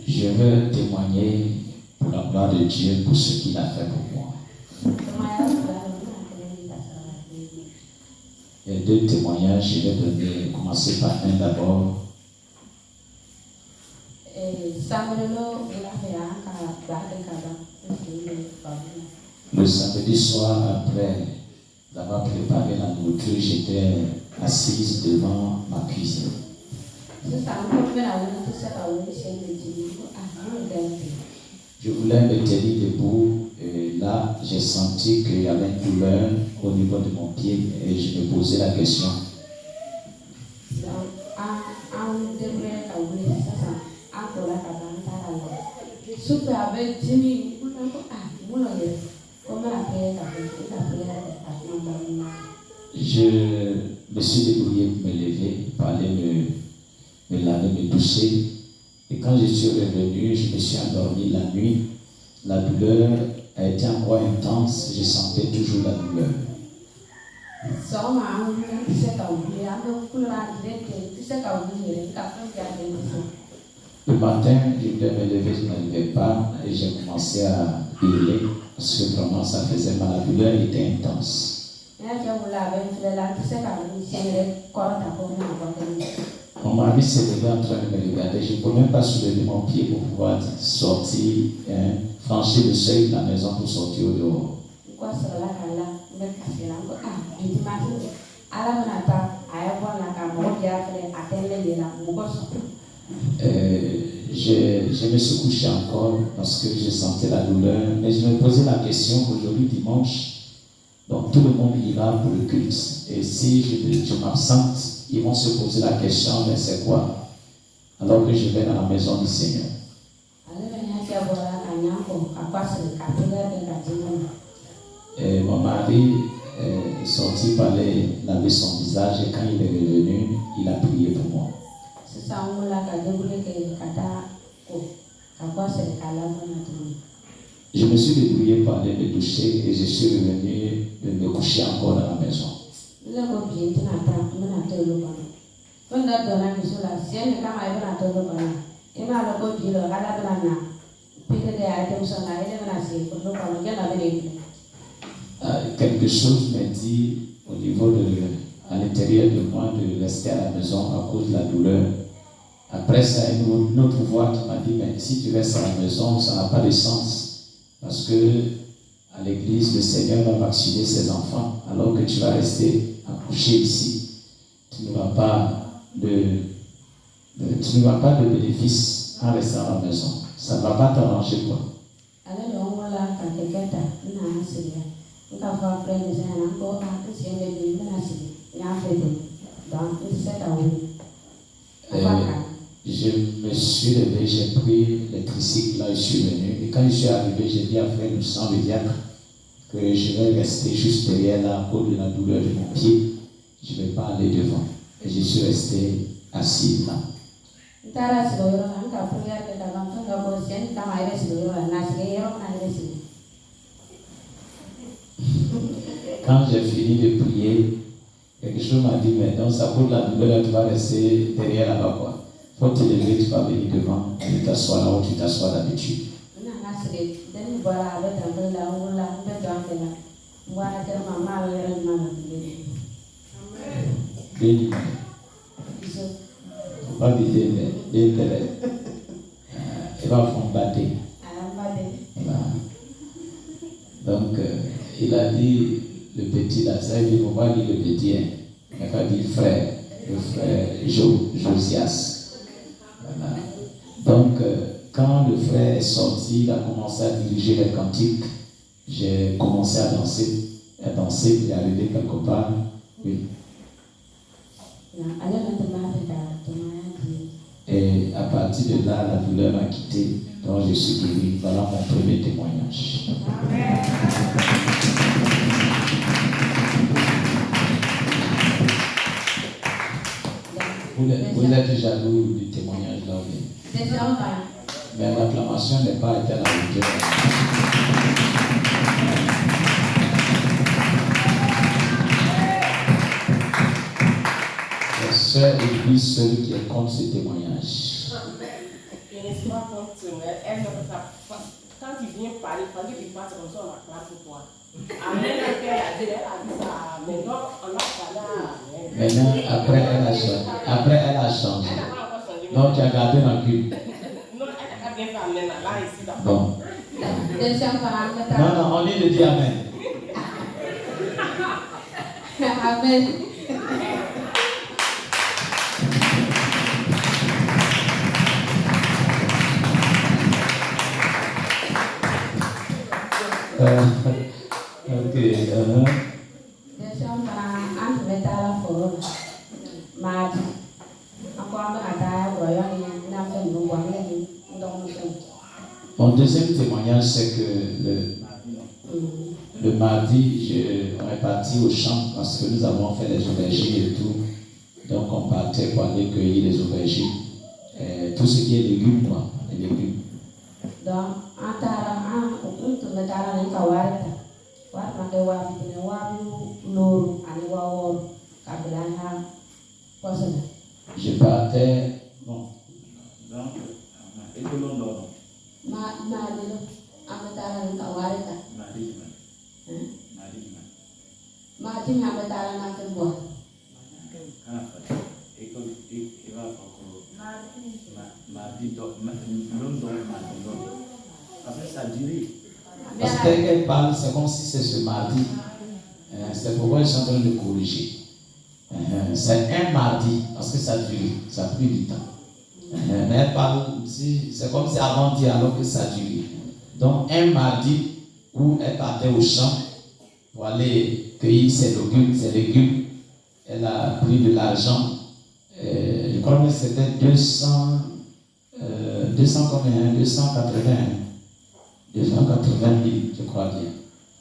Je veux témoigner pour la gloire de Dieu pour ce qu'il a fait pour moi. Il y a 2 témoignages, je vais donner, commencer par un d'abord. Le samedi soir, après avoir préparé la nourriture, j'étais assise devant ma cuisine. Je voulais me tenir debout et là, j'ai senti qu'il y avait une douleur au niveau de mon pied et je me posais la question. Je me suis débrouillé pour me lever, pour aller me laver, me doucher. Et quand je suis revenu, je me suis endormi la nuit. La douleur a été encore intense, je sentais toujours la douleur. Le matin, je voulais me lever, je ne me levais pas et j'ai commencé à hurler parce que vraiment ça faisait mal, la douleur était intense. Mon mari s'est levé en train de me regarder. Je ne pouvais même pas soulever mon pied pour pouvoir sortir, franchir le seuil de la maison pour sortir au dehors. Je me suis couché encore parce que je sentais la douleur. Mais je me posais la question aujourd'hui, dimanche, donc tout le monde ira pour le culte. Et si je m'absente, ils vont se poser la question, mais c'est quoi? Alors que je vais dans la maison du Seigneur. Et mon mari est sorti pour aller laver son visage et quand il est revenu, il a prié pour moi. Je me suis débrouillé pour aller me doucher et je suis revenu de me coucher encore dans la maison. Quelque chose m'a dit au niveau à l'intérieur de moi de rester à la maison à cause de la douleur. Après ça, une autre voix qui m'a dit, mais si tu restes à la maison, ça n'a pas de sens. Parce que à l'église, le Seigneur va vacciner ses enfants, alors que tu vas rester accouché ici. Tu n'auras pas de bénéfice en restant à la maison. Ça ne va pas t'arranger quoi. Je me suis levé, j'ai pris le tricycle, là je suis venu. Et quand je suis arrivé, j'ai dit à frère Lucien, le diacre, que je vais rester juste derrière là à cause de la douleur de mon pied. Je ne vais pas aller devant. Et je suis resté assis là. Quand j'ai fini de prier, quelque chose m'a dit, mais donc ça pour la douleur, tu vas rester derrière là-bas quoi. Faut te lever, tu vas venir devant, tu t'assois là où tu t'assois d'habitude. Béni. Pas vider, mais il va combattre. Donc, il a dit, le petit là, ça veut dire, il ne faut pas dire le petit, hein. Il n'a pas dit frère, le frère Josias. Voilà. Donc, quand le frère est sorti, il a commencé à diriger les cantiques. J'ai commencé à danser, puis arriver quelque part. Oui. Et à partir de là, la douleur m'a quitté. Donc, je suis guéri. Voilà mon premier témoignage. Vous êtes jaloux du témoignage là, oui. Mais l'acclamation n'est pas été à la hauteur. La sœur est lui seule qui est contre ce témoignage. Il n'est pas contre elle. Quand il vient parler, il fallait qu'il fasse comme ça, on acclame pour toi. Amen. Elle a dit ça. Maintenant, on a parlé. Maintenant, après, elle a changé. Donc, tu as gardé la cul. Non, elle a bien fait amen là, ici. Bon. Non, on dit de dire amen. Amen. Ok. Mon deuxième témoignage, c'est que le mardi, on est parti au champ parce que nous avons fait les aubergines et tout. Donc on partait pour aller cueillir les aubergines. Tout ce qui est légumes, quoi, les légumes. Donc, je partais. Bon. Parce qu'elle parle, c'est comme si c'est ce mardi. C'est pourquoi je suis en train de corriger. C'est un mardi, parce que ça a duré, ça a pris du temps. Mais elle parle, c'est comme si avant-hier, alors que ça a duré. Donc, un mardi où elle partait au champ pour aller cueillir ses légumes, elle a pris de l'argent. Je crois que c'était 280, 280 000, je crois bien,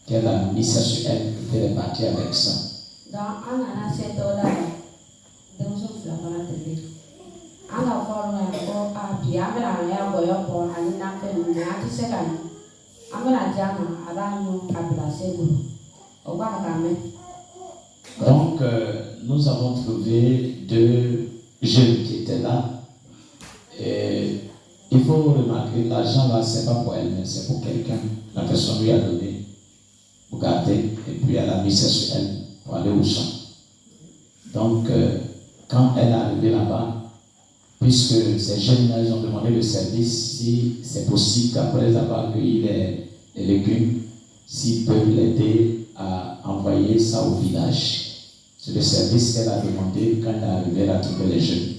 qu'elle a mis ça sur elle et qu'elle est partie avec ça. Donc, nous avons trouvé 2 jeunes qui étaient là. Et il faut remarquer, l'argent là, c'est pas pour elle, mais c'est pour quelqu'un. La personne lui a donné pour garder, et puis elle a mis ça sur elle pour aller au champ. Donc, quand elle est arrivée là-bas, puisque ces jeunes-là, ils ont demandé le service, si c'est possible qu'après avoir cueilli les légumes, s'ils peuvent l'aider à envoyer ça au village. C'est le service qu'elle a demandé. Quand elle est arrivée, elle a trouvé les jeunes.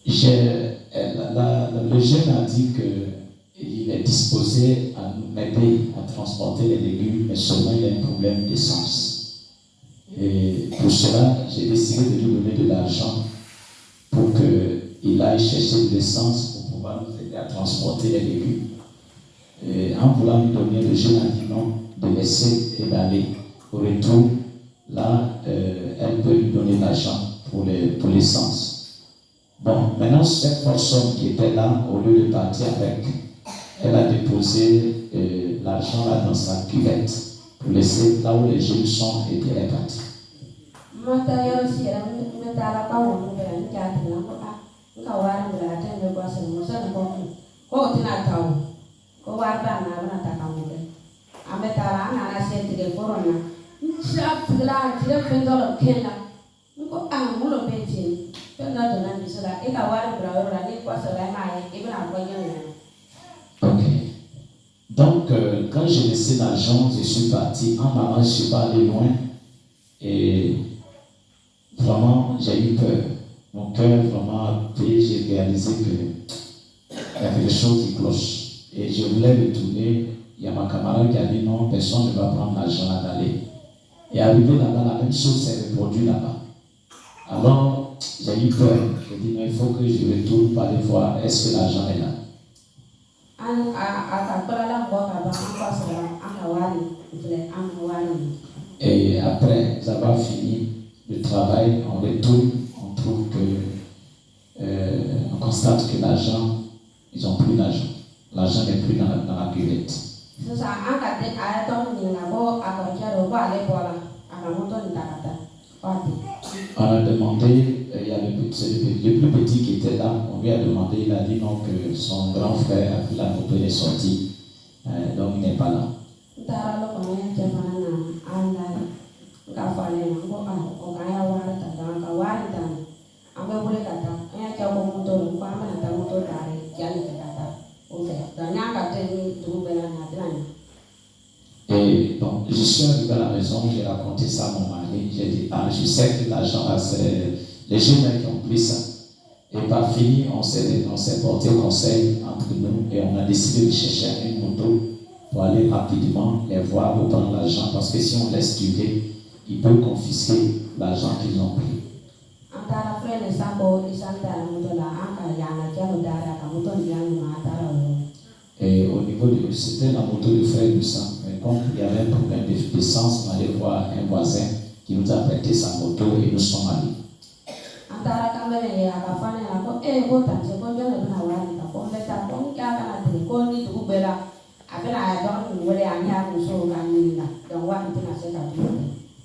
Le jeune a dit qu'il est disposé à nous aider à transporter les légumes, mais seulement il a un problème d'essence. Et pour cela, j'ai décidé de lui donner de l'argent pour qu'il aille chercher de l'essence pour pouvoir nous aider à transporter les légumes. Et en voulant lui donner, le jeune a dit non, de laisser et d'aller. Au retour, là, elle peut lui donner l'argent pour l'essence. Bon, maintenant, cette personne qui était là, au lieu de partir avec, elle a déposé l'argent là dans sa cuvette pour laisser là où les jeunes sont et elle est partie. Ok. Donc, quand j'ai laissé l'argent, je suis parti. En maman, je ne suis pas allé loin. Et vraiment, j'ai eu peur. Mon cœur vraiment a pris. J'ai réalisé qu'il y avait quelque chose qui cloche. Et je voulais retourner. Il y a ma camarade qui a dit non, personne ne va prendre l'argent d'aller. Et arrivé là-bas, la même chose s'est reproduite là-bas. Alors, j'ai eu peur. J'ai dit non, il faut que je retourne pour aller voir est-ce que l'argent est là. Et après avoir fini le travail, on retourne, on trouve que, on constate que l'argent, ils n'ont plus l'argent. L'argent n'est plus dans la cuvette. On a demandé, il y a le plus petit qui était là, on lui a demandé, il a dit non que son grand frère a pris la moto et est sorti, donc il n'est pas là. Et donc, je suis arrivé à la maison, j'ai raconté ça à mon mari, j'ai dit, je sais que l'argent, c'est les jeunes qui ont pris ça. Et par fini, on s'est porté au conseil entre nous et on a décidé de chercher une moto pour aller rapidement les voir pour prendre l'argent, parce que si on laisse durer, ils peuvent confisquer l'argent qu'ils ont pris. Et au niveau de, c'était la moto de frère du sang, mais comme il y avait un problème d'essence, on allait voir un voisin qui nous a prêté sa moto et nous sommes allés.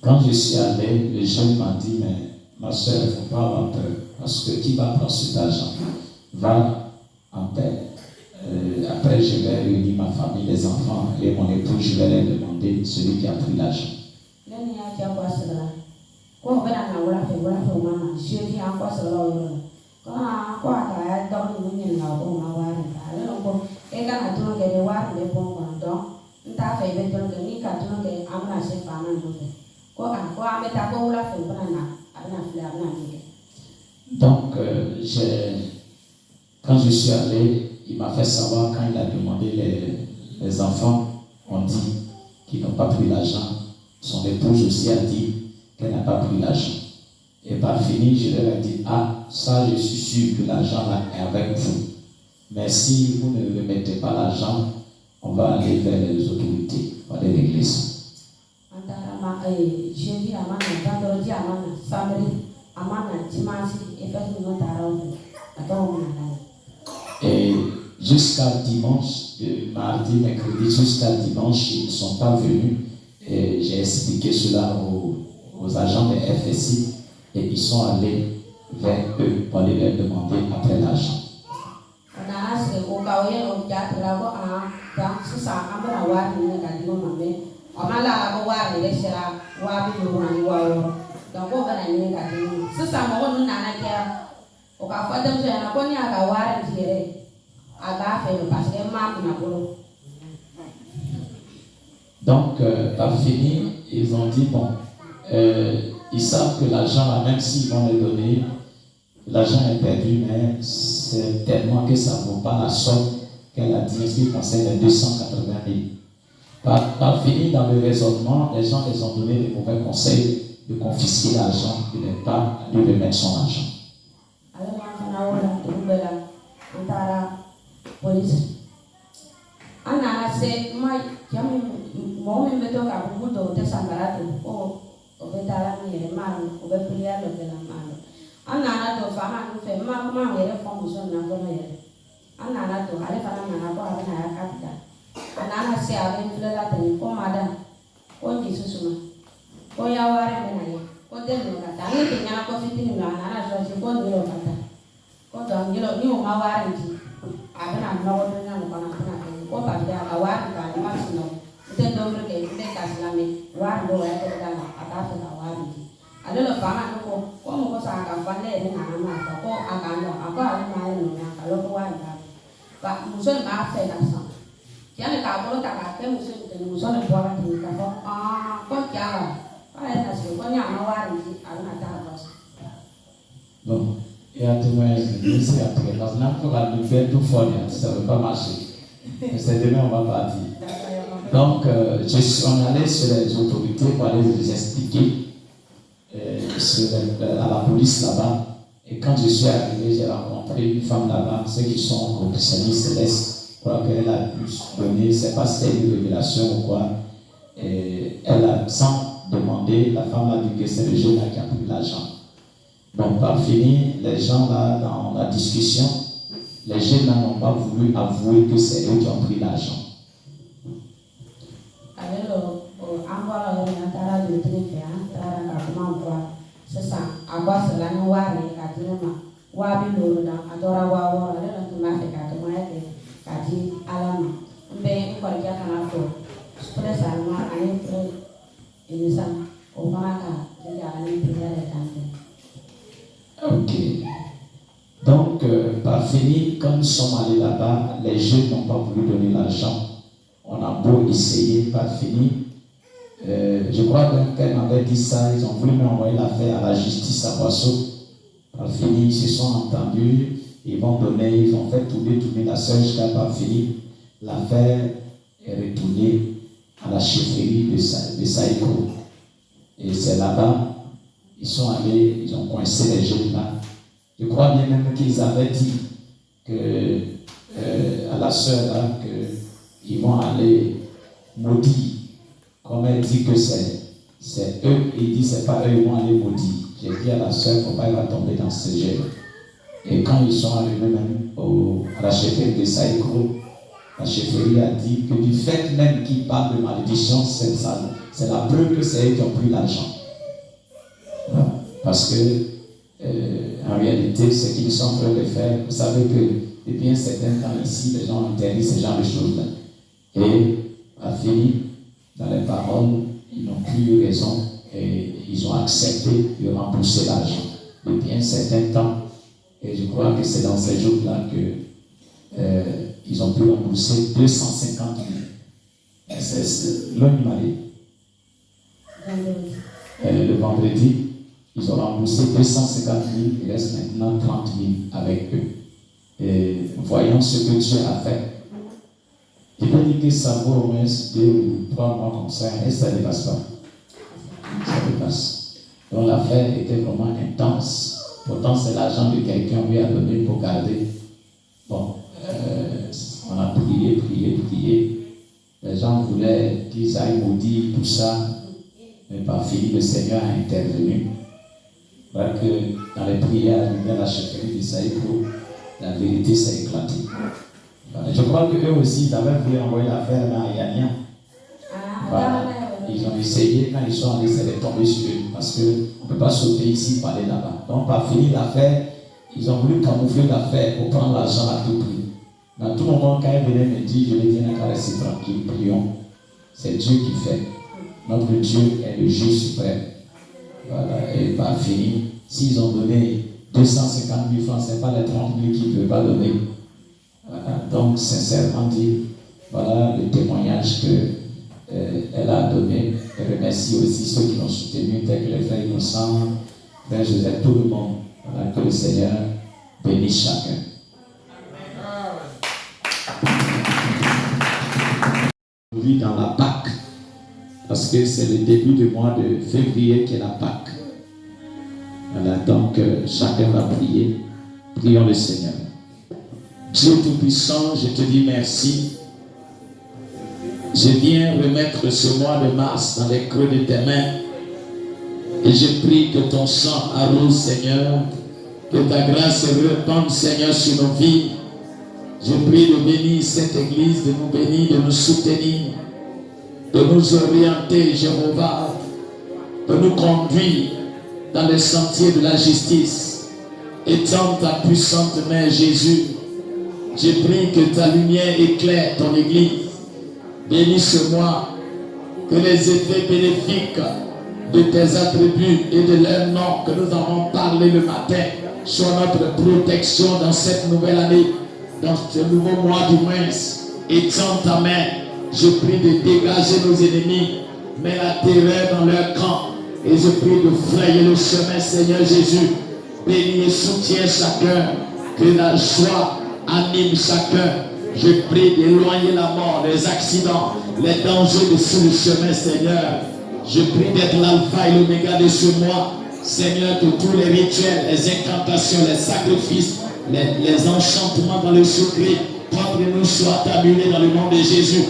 Quand je suis allé, le jeune m'a dit, mais ma soeur, il ne faut pas avoir peur, parce que qui va prendre cet argent va en paix. Après, je vais réunir ma famille, les enfants et mon époux, je vais leur demander celui qui a pris l'argent. Donc, quand je suis allé, il m'a fait savoir, quand il a demandé, les enfants ont dit qu'ils n'ont pas pris l'argent. Son épouse aussi a dit qu'elle n'a pas pris l'argent. Et par fini, je leur ai dit, ça je suis sûr que l'argent là est avec vous. Mais si vous ne remettez pas l'argent, on va aller vers les autorités, on va aller à l'église. Et jusqu'à dimanche, de mardi, mercredi, jusqu'à dimanche, ils ne sont pas venus. Et j'ai expliqué cela aux agents de FSI et ils sont allés vers eux pour aller leur demander après l'argent. Donc, par fini, ils ont dit, bon, ils savent que l'argent, même s'ils vont le donner, l'argent est perdu, mais c'est tellement que ça ne vaut pas la somme qu'elle a dit, ce qui concerne les 280 000. Par fini, dans le raisonnement, les gens les ont donné des mauvais conseils de confisquer l'argent et de ne pas lui remettre son argent. Bon. Et à tout le monde, c'est après. Parce que nous avons fait tout fort, ça ne veut pas marcher. Mais c'est demain, on va partir. Donc, je suis en allé sur les autorités pour aller les expliquer à la police là-bas. Et quand je suis arrivé, j'ai rencontré une femme là-bas, ceux qui sont au Christianisme céleste. Je crois qu'elle a pu donner, je ne sais pas si c'était une révélation ou quoi. Et elle a, sans demander, la femme a dit que c'est le jeune là qui a pris l'argent. Donc, par finir, les gens là, dans la discussion, les jeunes là n'ont pas voulu avouer que c'est eux qui ont pris l'argent. Ok. Donc, par finir, quand nous sommes allés là-bas, les jeunes n'ont pas voulu donner l'argent. On a beau essayer, par finir. Je crois qu'elle m'avait dit ça, ils ont voulu m'envoyer l'affaire à la justice à Boisseau. Par finir, ils se sont entendus, ils vont donner, ils vont faire tourner la sœur jusqu'à par finir. L'affaire est retournée à la chefferie de Saïko. Et c'est là-bas, ils sont allés, ils ont coincé les jeunes là. Je crois bien même qu'ils avaient dit que, à la sœur là qu'ils vont aller maudire. Comme elle dit que c'est eux, il dit c'est pas eux, ils vont aller maudire. J'ai dit à la sœur, il ne faut pas va tomber dans ce jeu. Et quand ils sont arrivés même à la chefferie de Saïko, la chefferie a dit que du fait même qu'ils parlent de malédiction, c'est la preuve que c'est eux qui ont pris l'argent. Parce que, en réalité, ce qu'ils sont en train de faire, vous savez que depuis un certain temps ici, les gens ont interdit ce genre de choses-là. Et, à finir, dans les paroles, ils n'ont plus eu raison et ils ont accepté de rembourser l'argent depuis un certain temps. Et je crois que c'est dans ces jours-là qu'ils ont pu rembourser 250 000. C'est l'homme le vendredi, ils ont remboursé 250 000, il reste maintenant 30 000 avec eux. Et voyons ce que Dieu a fait. Il peut dire que ça vaut au moins 2 ou 3 mois comme ça, et ça ne dépasse pas. Ça dépasse. Donc l'affaire était vraiment intense. Pourtant, c'est l'argent que quelqu'un lui a donné pour garder. Bon, on a prié. Les gens voulaient qu'ils aillent maudire tout ça. Mais par fini, le Seigneur a intervenu. Voilà que dans les prières, à la chefferie de Saïko, la vérité s'est éclatée. Je crois qu'eux aussi, ils avaient voulu envoyer l'affaire à Yania. Voilà. Ils ont essayé, quand ils sont allés, c'est de tomber sur eux. Parce qu'on ne peut pas sauter ici, parler là-bas. Donc, par fini l'affaire, ils ont voulu camoufler l'affaire pour prendre l'argent à tout prix. Dans tout moment, quand ils venaient me dire, je les tiens à rester tranquille, prions. C'est Dieu qui fait. Notre Dieu est le juge suprême. Voilà. Et par fini, s'ils ont donné 250 000 francs, ce n'est pas les 30 000 qu'ils ne peuvent pas donner. Voilà. Donc, sincèrement dit, voilà le témoignage qu'elle a donné. Et remercie aussi ceux qui l'ont soutenu, tels que les frères Innocents, frère Joseph, tout le monde. Voilà, que le Seigneur bénisse chacun. Aujourd'hui, dans la Pâque, parce que c'est le début du mois de février qui est la Pâque. Voilà, donc chacun va prier. Prions le Seigneur. Dieu Tout-Puissant, je te dis merci. Je viens remettre ce mois de mars dans les creux de tes mains. Et je prie que ton sang arrose, Seigneur. Que ta grâce se répande, Seigneur, sur nos vies. Je prie de bénir cette église, de nous bénir, de nous soutenir, de nous orienter, Jéhovah, de nous conduire dans les sentiers de la justice. Étends ta puissante main, Jésus. Je prie que ta lumière éclaire ton église. Bénis-moi, que les effets bénéfiques de tes attributs et de leur nom que nous avons parlé le matin soient notre protection dans cette nouvelle année, dans ce nouveau mois du moins. Étends ta main. Je prie de dégager nos ennemis, mets la terreur dans leur camp. Et je prie de frayer le chemin, Seigneur Jésus, bénis et soutiens chacun, que la joie anime chacun. Je prie d'éloigner la mort, les accidents, les dangers sur le chemin, Seigneur. Je prie d'être l'alpha et l'oméga de ce mois, Seigneur, que tous les rituels, les incantations, les sacrifices, les enchantements dans le secret, contre nous soient annulés dans le nom de Jésus.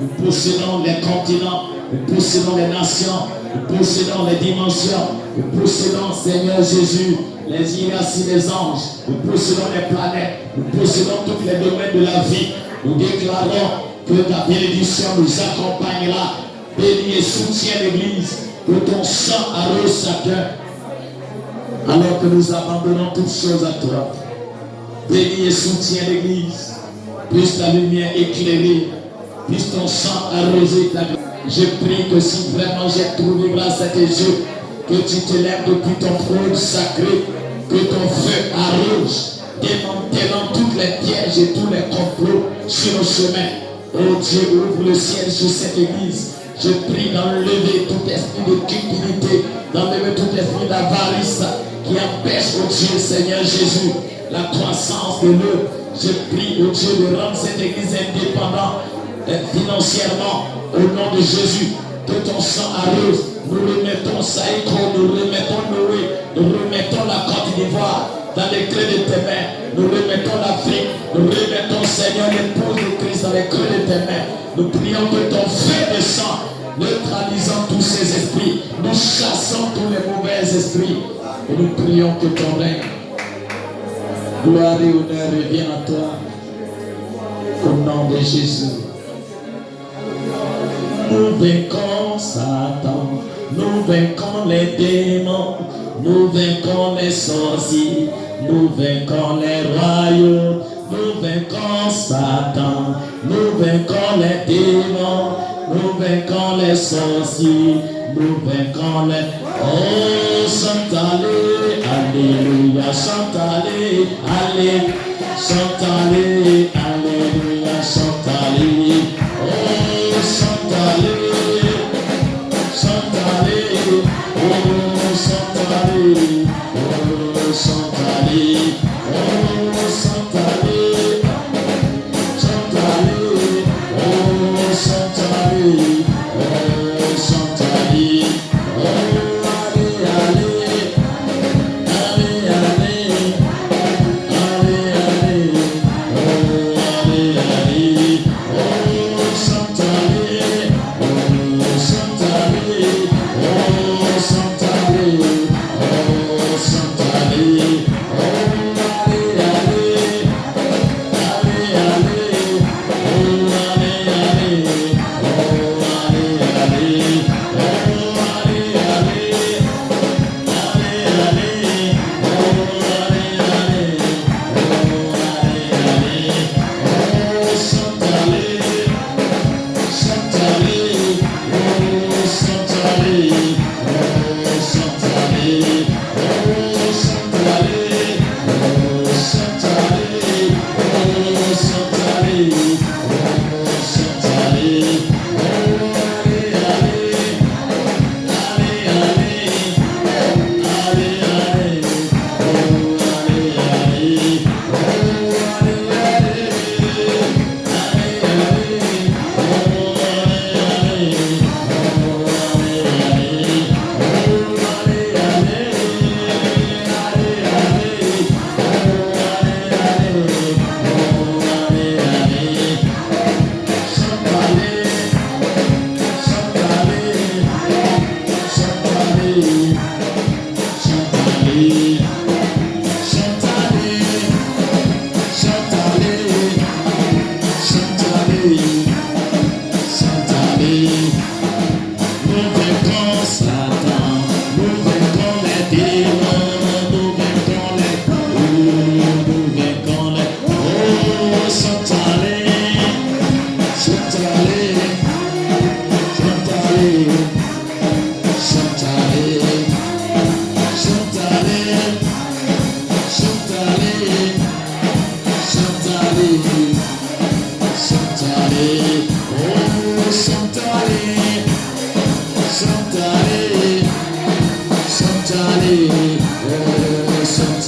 Nous possédons les continents, nous possédons les nations, nous possédons les dimensions, nous possédons, Seigneur Jésus, les hiérarchies des anges, nous possédons les planètes, nous possédons tous les domaines de la vie. Nous déclarons que ta bénédiction nous accompagnera. Bénis et soutiens l'Église, que ton sang arrose chacun, alors que nous abandonnons toutes choses à toi. Bénis et soutiens l'Église, puisse ta lumière éclairer, puisse ton sang arroser ta vie. Je prie que si vraiment j'ai trouvé grâce à tes yeux, que tu te lèves depuis ton trône sacré, que ton feu arrose, démantelant toutes les pièges et tous les complots sur nos chemins. Oh Dieu, ouvre le ciel sur cette église. Je prie d'enlever tout esprit de cupidité, d'enlever tout esprit d'avarice qui empêche, oh Dieu, Seigneur Jésus, la croissance de l'œuvre. Je prie, oh Dieu, de rendre cette église indépendante financièrement au nom de Jésus. Que ton sang arrose. Nous remettons Saïko, nous remettons Noé, nous remettons la Côte d'Ivoire dans les creux de tes mains. Nous remettons l'Afrique, nous remettons, Seigneur, l'épouse de Christ dans les creux de tes mains. Nous prions que ton feu descende, neutralisant tous ces esprits. Nous chassons tous les mauvais esprits. Et nous prions que ton règne, gloire et honneur reviennent à toi. Au nom de Jésus. Nous vaincons Satan, nous vaincons les démons, nous vaincons les sorciers, nous vaincons les royaumes, nous vaincons Satan, nous vaincons les démons, nous vaincons les sorciers, nous vaincons les... Oh, chantez, alléluia, chantez, allez, chantez, alléluia, chantez, oh, chantez, chantez, oh, chantez, oh, chantez, oh, chantez, chantez, oh, chantez, oh, chantez, oh, allez, allez, allez, allez, allez, allez, oh, allez, allez, oh, chantez, oh, chantez, oh, chantez, oh, chantez, oh, allez, allez, allez, allez, oh, allez, allez, oh, allez, allez, oh, allez, allez, allez, allez, oh, allez, allez, oh, allez, allez, oh, chantez, chantez, oh, chantez, oh, chantez, oh, chantez, oh, chantez, oh, chantez, oh, chantez, oh, allez, allez, allez, allez, allez, allez, oh, allez, allez, oh, allez, allez, allez, allez, oh, allez, allez, oh, allez, allez, oh, allez, nous vaincons Satan, nous vaincons les démons, nous vaincons nous vaincons les... Oh, chantez, chantez, chantez, chantez, chantez, chantez, chantez, oh, chantez, chantez, chantez, oh, chantez.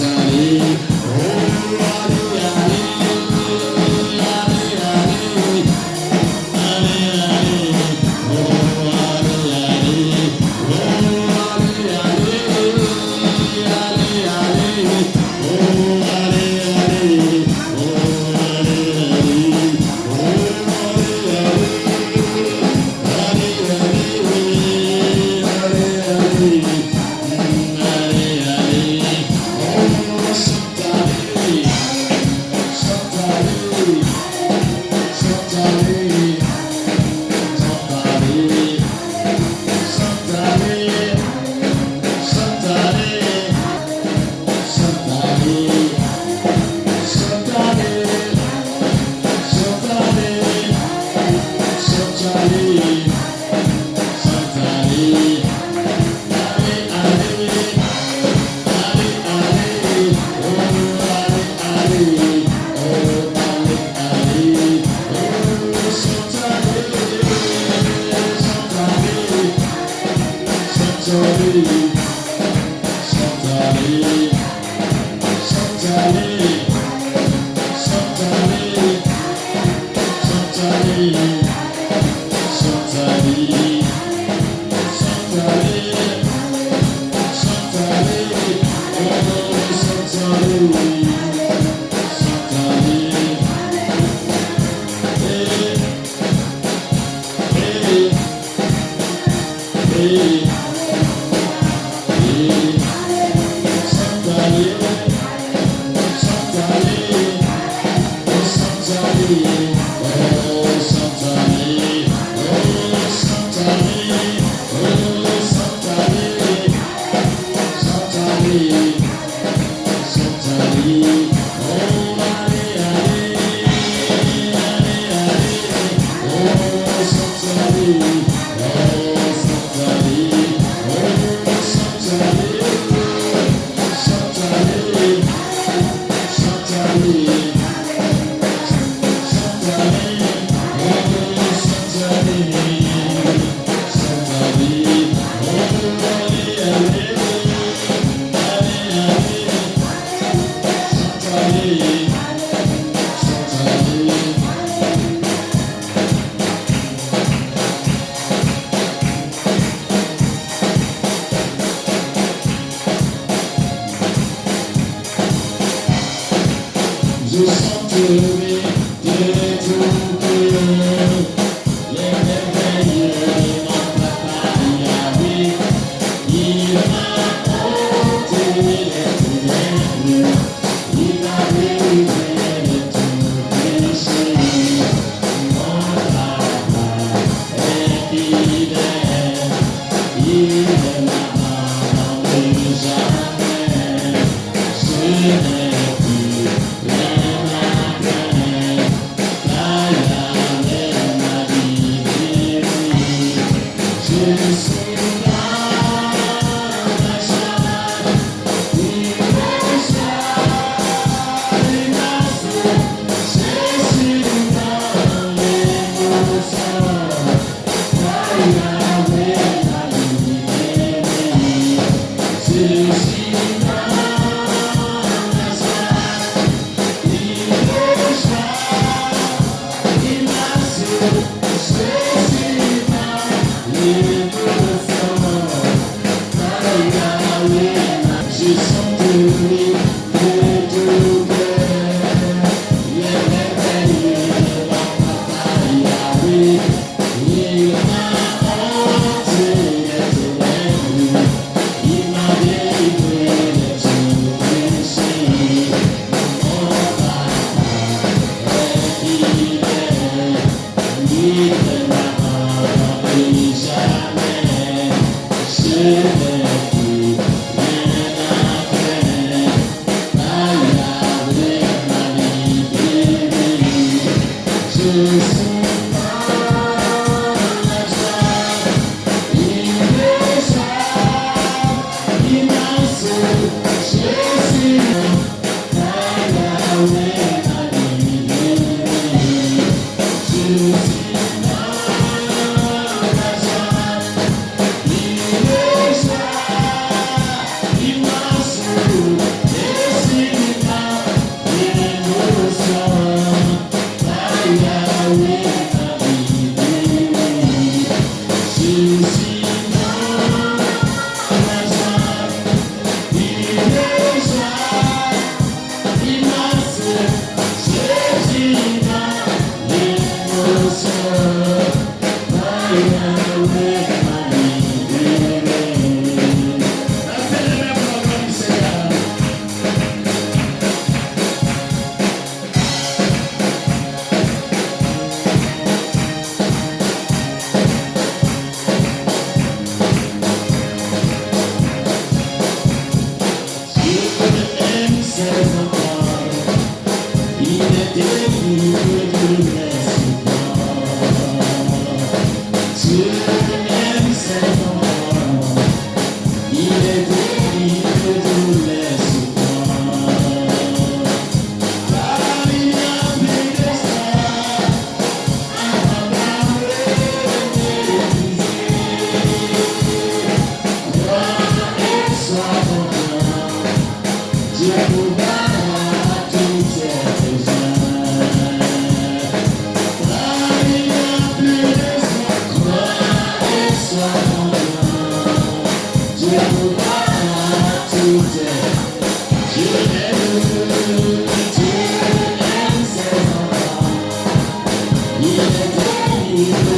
Thank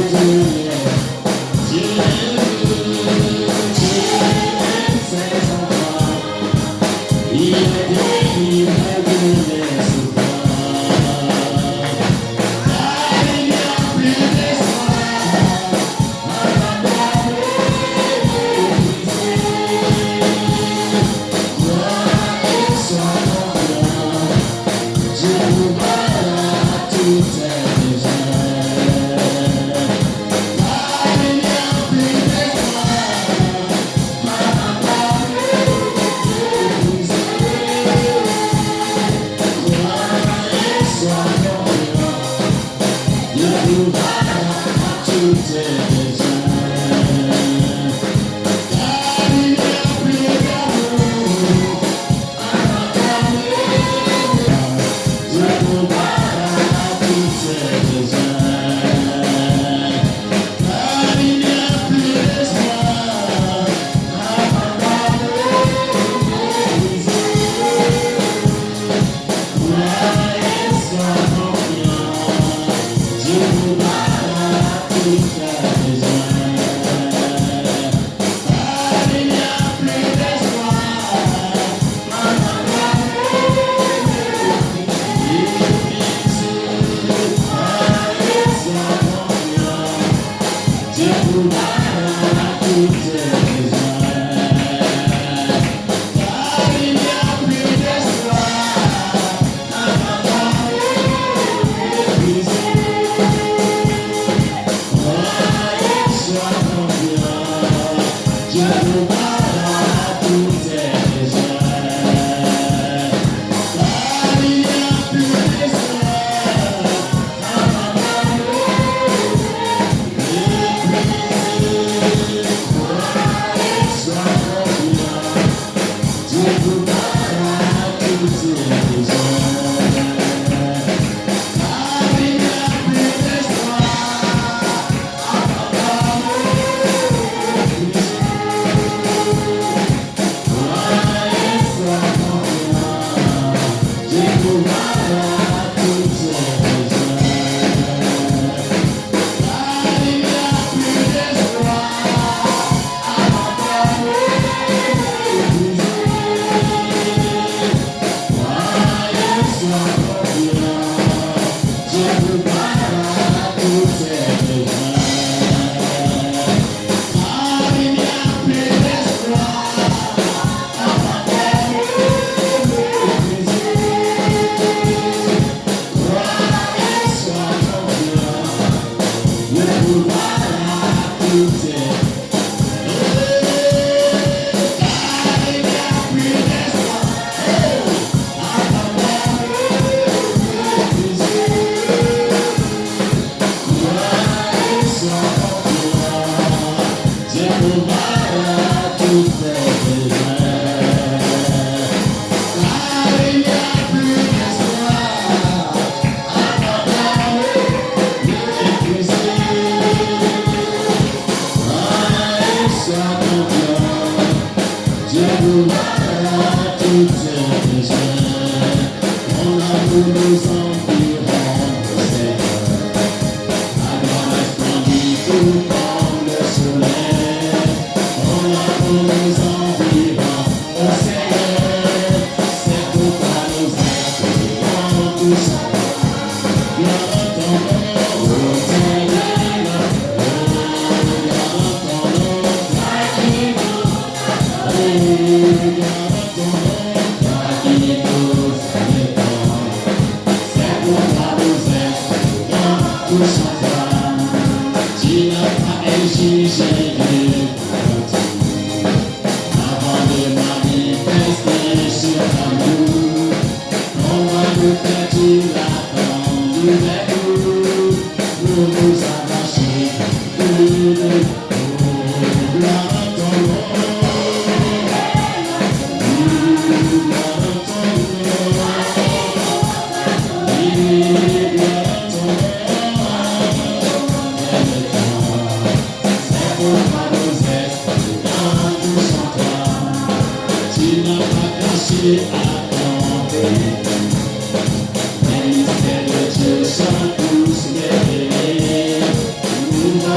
you.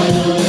Souviens-toi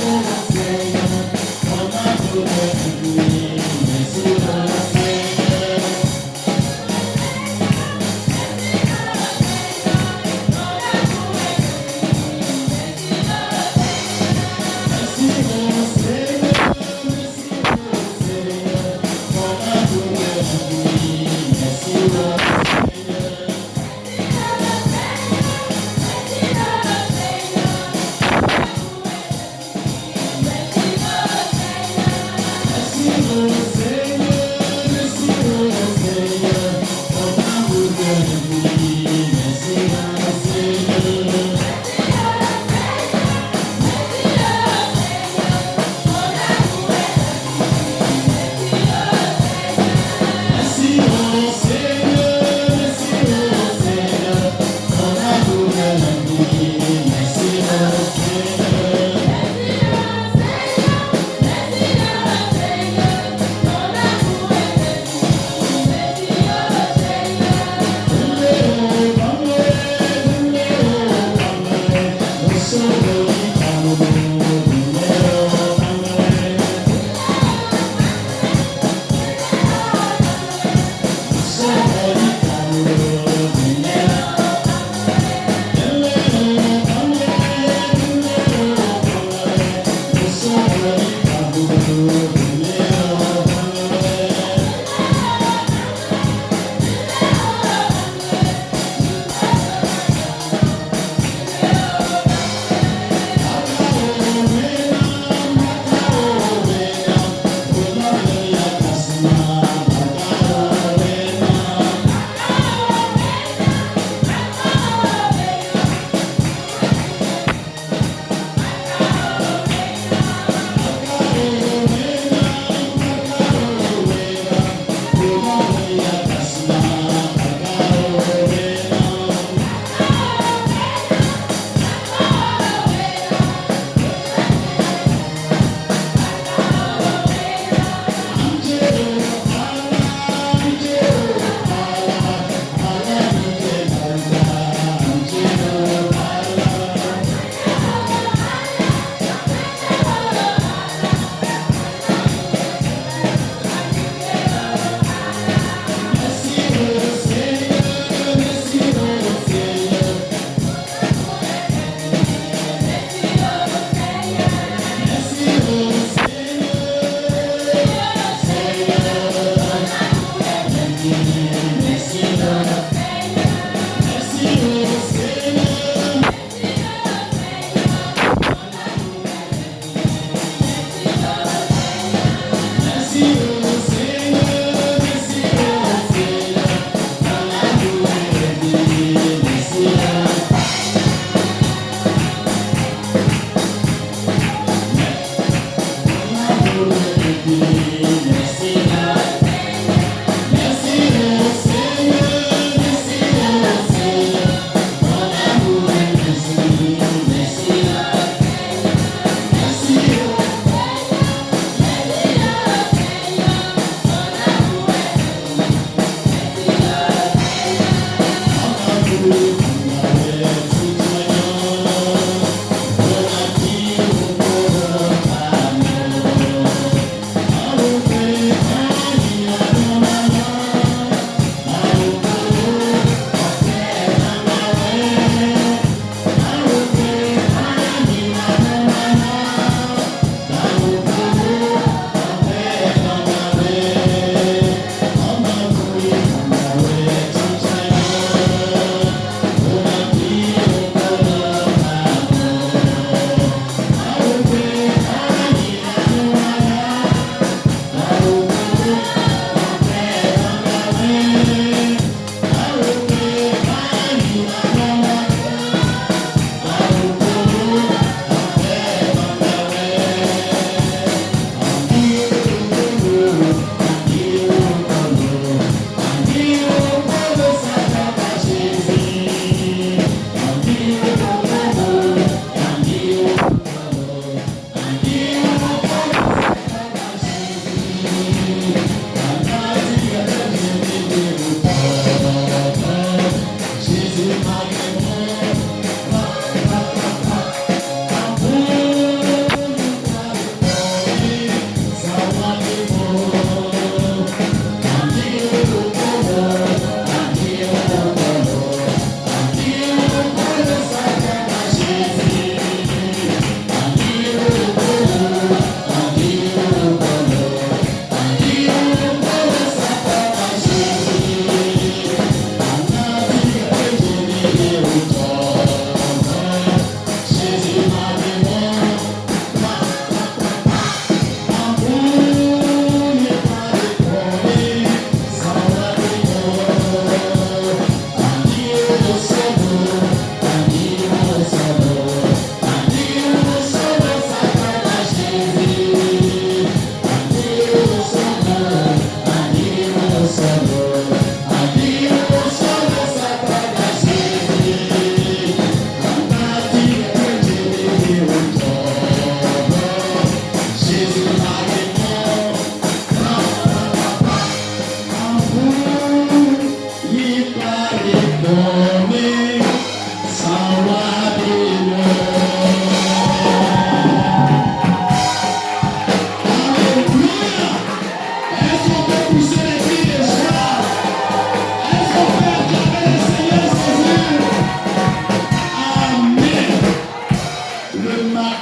Oh,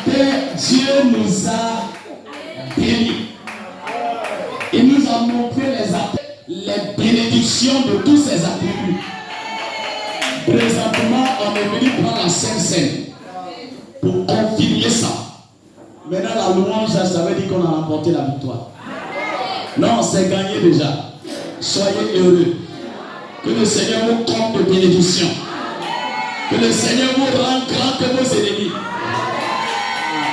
matin, Dieu nous a bénis. Il nous a montré les bénédictions de tous ses attributs. Présentement, on est venu prendre la Sainte Seine pour confirmer ça. Maintenant, la louange, ça veut dire qu'on a remporté la victoire. Non, c'est gagné déjà. Soyez heureux. Que le Seigneur vous comble de bénédictions. Que le Seigneur vous rende grand que vos ennemis.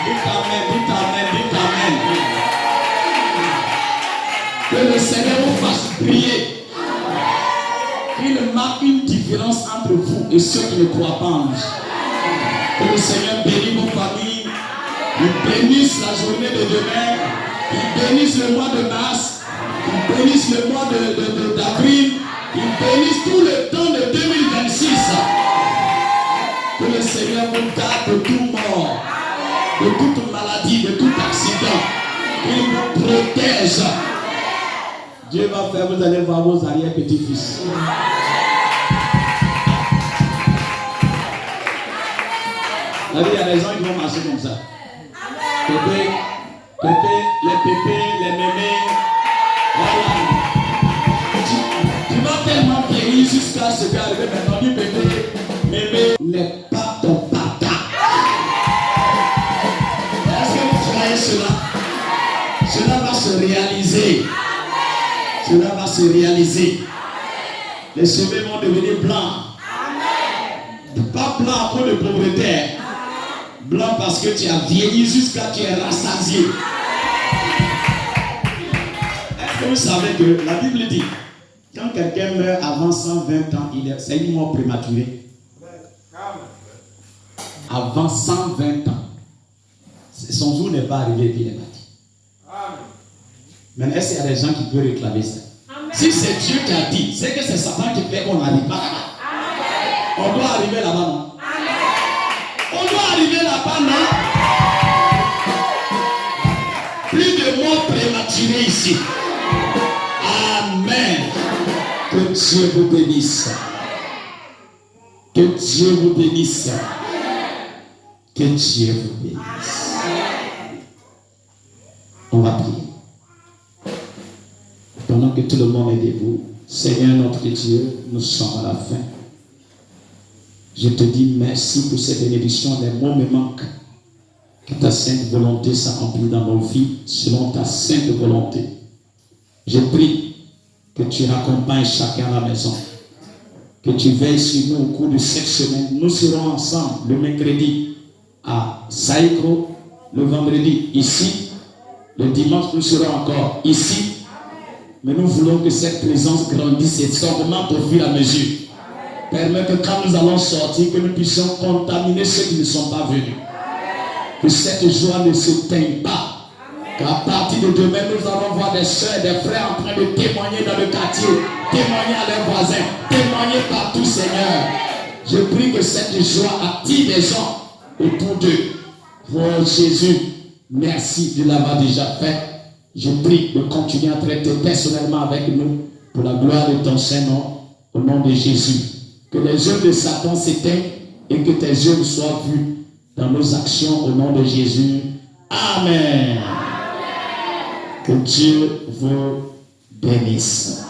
Dites amen, dites amen, dites amen. Que le Seigneur vous fasse briller. Qu'il marque une différence entre vous et ceux qui ne croient pas en lui. Que le Seigneur bénisse vos familles. Il bénisse la journée de demain. Il bénisse le mois de mars. Il bénisse le mois d'avril. Il bénisse tout le temps de 2026. Que le Seigneur vous garde de tout mort, de toute maladie, de tout accident. Il vous protège. Dieu va faire, vous allez voir vos arrière-petits-fils. Il y a des gens qui vont marcher comme ça. Pépé, les mémés. Voilà. Tu vas tellement vieillir jusqu'à ce qui est arrivé maintenant. Dis bébé, mémé n'est pas ton papa. Est-ce que vous croyez cela? Cela va se réaliser. Cela va se réaliser. Les cheveux vont devenir blancs. Pas blanc à cause de pauvreté. Blanc parce que tu as vieilli jusqu'à ce que tu es rassasié. Est-ce que vous savez que la Bible dit, quand quelqu'un meurt avant 120 ans, c'est une mort prématurée. Avant 120 ans. Son jour n'est pas arrivé et puis il est parti. Mais est-ce qu'il y a des gens qui peuvent réclamer ça? Amen. Si c'est Dieu qui a dit, c'est que c'est Satan qui fait qu'on n'arrive pas là-bas. On doit arriver là-bas, non? Amen. On doit arriver là-bas, non? Plus de morts prématurées ici. Amen. Que Dieu vous bénisse. Que Dieu vous bénisse. Que Dieu vous bénisse. On va prier. Pendant que tout le monde est debout, Seigneur notre Dieu, nous sommes à la fin. Je te dis merci pour ces bénédictions. Les mots me manquent. Que ta sainte volonté s'accomplit dans nos vies selon ta sainte volonté. Je prie que tu raccompagnes chacun à la maison. Que tu veilles sur nous au cours de cette semaine. Nous serons ensemble le mercredi à Saïkro, le vendredi ici, le dimanche nous serons encore ici. Mais nous voulons que cette présence grandisse et s'augmente au fur et à mesure. Permets que quand nous allons sortir, que nous puissions contaminer ceux qui ne sont pas venus. Que cette joie ne s'éteigne pas. Qu'à partir de demain, nous allons voir des soeurs, des frères en train de témoigner dans le quartier, témoigner à leurs voisins, témoigner partout, Seigneur. Je prie que cette joie attire les gens autour d'eux. Oh Jésus, merci de l'avoir déjà fait. Je prie de continuer à traiter personnellement avec nous pour la gloire de ton Saint-Nom, au nom de Jésus. Que les œuvres de Satan s'éteignent et que tes œuvres soient vues dans nos actions au nom de Jésus. Amen. Que Dieu vous bénisse.